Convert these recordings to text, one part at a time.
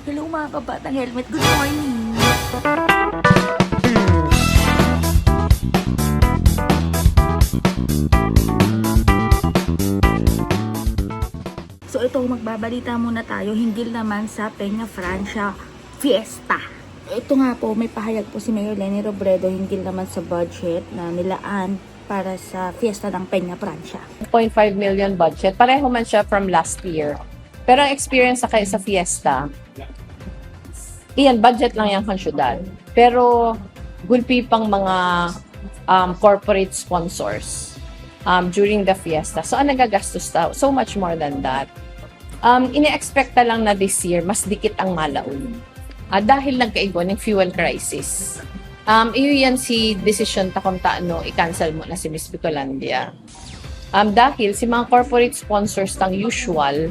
Hello mga kabatang helmet, good morning! So ito, magbabalita muna tayo hinggil naman sa Peña Francia Fiesta. Ito nga po, may pahayag po si Mayor Leni Robredo hinggil naman sa budget na nilaan para sa Fiesta ng Peña Francia. 0.5 million budget. Pareho man siya from last year. Pero ang experience sa Fiesta, iyan, budget lang yung kansyudad. Pero gulpi pang mga corporate sponsors during the Fiesta. So, ang nagagastos daw? So much more than that. Ine-expecta lang na this year, mas dikit ang malaon. Dahil nagkaigo ng fuel crisis. Iyo yan si decision ta kung taano i-cancel mo na si Miss Bicolandia. Dahil si mga corporate sponsors tang usual,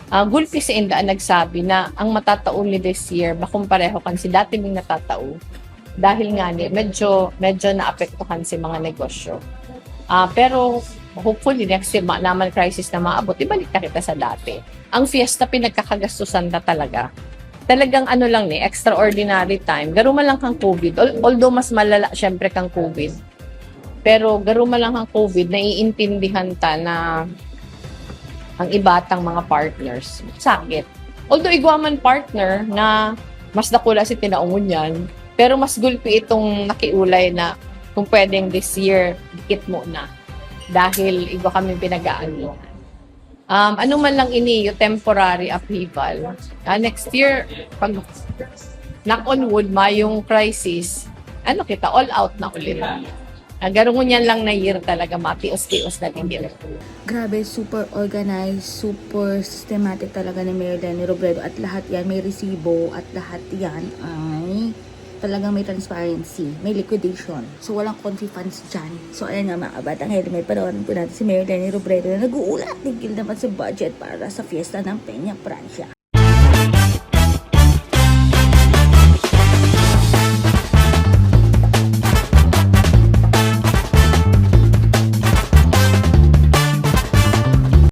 gulpi sa indaan nagsabi na ang matatao ni this year, bakong pareho kan si dati ming natatao. Dahil nga ni, medyo naapektuhan si mga negosyo. Pero hopefully next year, naman crisis na maabot, ibalik na kita sa dati. Ang Fiesta, pinagkakagastusan na talaga. Talagang ano lang ni, extraordinary time. Garuma lang kang COVID. Although mas malala syempre kang COVID. Pero garuma lang kang COVID, naiintindihan ta na ang ibatang mga partners. Sakit. Although igwaman partner na mas nakula si tinaungon yan, pero mas gulpi itong nakiulay na kung pwedeng this year, dikit mo na. Dahil igwa kami pinagaan. Ano man lang ini, yung temporary upheaval. Next year, pag knock on wood, yung crisis, kita, all out na ulit. Garungon yan lang na year talaga, matios-tios na din yun. Grabe, super organized, super systematic talaga ni Mayor Leni Robredo at lahat yan may resibo at lahat yan ay talagang may transparency, may liquidation. So, walang confi funds dyan. So, ayan nga mga kabatang helmet, panoorin po natin si Mayor Leni Robredo na nag-uulat tigil naman sa budget para sa Fiesta ng Peña Francia.